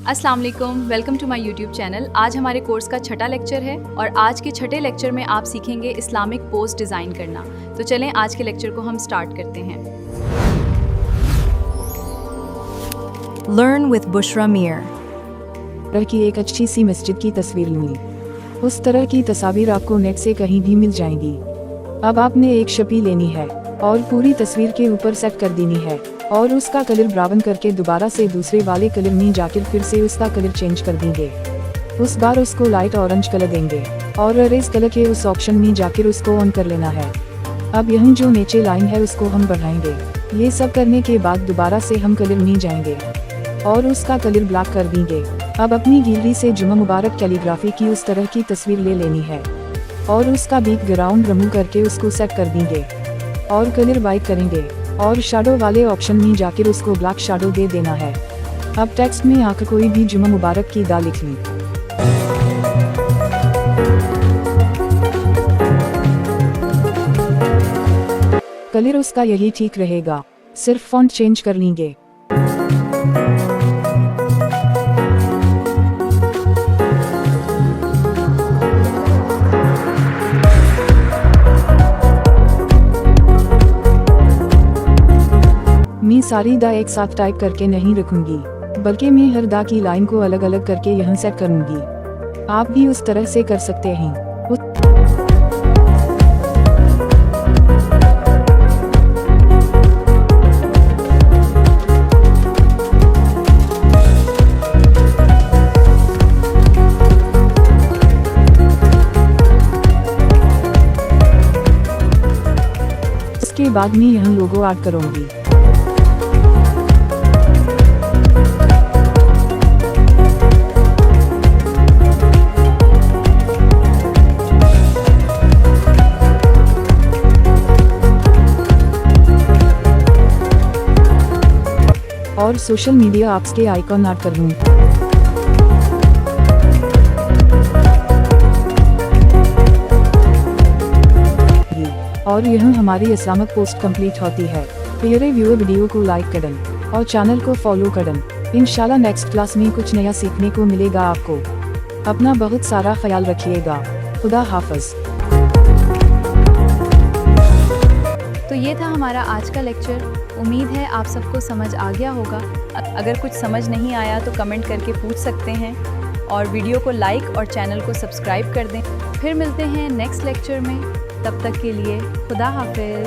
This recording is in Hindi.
अस्सलाम वालेकुम, welcome to my YouTube channel. आज हमारे कोर्स का छठा लेक्चर है और आज के छठे लेक्चर में आप सीखेंगे इस्लामिक पोस्ट डिज़ाइन करना। तो चलें आज के लेक्चर को हम स्टार्ट करते हैं। Learn with Bushra Mir. तरह की एक अच्छी सी मस्जिद की तस्वीर ली। उस तरह की तस्वीर आपको नेट से कहीं भी मिल जाएंगी। अब आपने एक शपी लेनी है और पूरी तस्वीर के ऊपर सेट कर देनी है और उसका कलर ब्राउन करके दोबारा से दूसरे वाले कलर में जाकर फिर से उसका कलर चेंज कर देंगे। उस बार उसको लाइट ऑरेंज कलर देंगे और रेज कलर के उस ऑप्शन में जाकर उसको ऑन कर लेना है। अब यहीं जो नीचे लाइन है उसको हम बढ़ाएंगे। ये सब करने के बाद दोबारा से हम कलर में जाएंगे और उसका कलर ब्लैक कर देंगे। अब अपनी गैलरी से जुम्मा मुबारक कैलीग्राफी की उस तरह की तस्वीर ले लेनी है और उसका बैकग्राउंड रिमूव करके उसको सेट कर देंगे और कलर वाइट करेंगे और शैडो वाले ऑप्शन में जाकर उसको ब्लैक शैडो दे देना है। अब टेक्स्ट में आकर कोई भी जुम्मा मुबारक की दा लिख लें। कलर उसका यही ठीक रहेगा, सिर्फ फॉन्ट चेंज कर लेंगे। मैं सारी दा एक साथ टाइप करके नहीं रखूंगी, बल्कि मैं हर दा की लाइन को अलग अलग करके यहाँ सेट करूंगी। आप भी उस तरह से कर सकते हैं। उसके बाद मैं यहाँ लोगो ऐड करूंगी। और सोशल मीडिया ऐप्स के आइकॉन ऐड कर लूँ। और यह हमारी इस्लामिक पोस्ट कंप्लीट होती है। प्यारे व्यूअर, वीडियो को लाइक करें और चैनल को फॉलो करें। इंशाल्लाह नेक्स्ट क्लास में कुछ नया सीखने को मिलेगा आपको। अपना बहुत सारा ख्याल रखिएगा। खुदा हाफिज। तो ये था हमारा आज का लेक्चर। उम्मीद है आप सबको समझ आ गया होगा। अगर कुछ समझ नहीं आया तो कमेंट करके पूछ सकते हैं और वीडियो को लाइक और चैनल को सब्सक्राइब कर दें। फिर मिलते हैं नेक्स्ट लेक्चर में। तब तक के लिए खुदा हाफिज।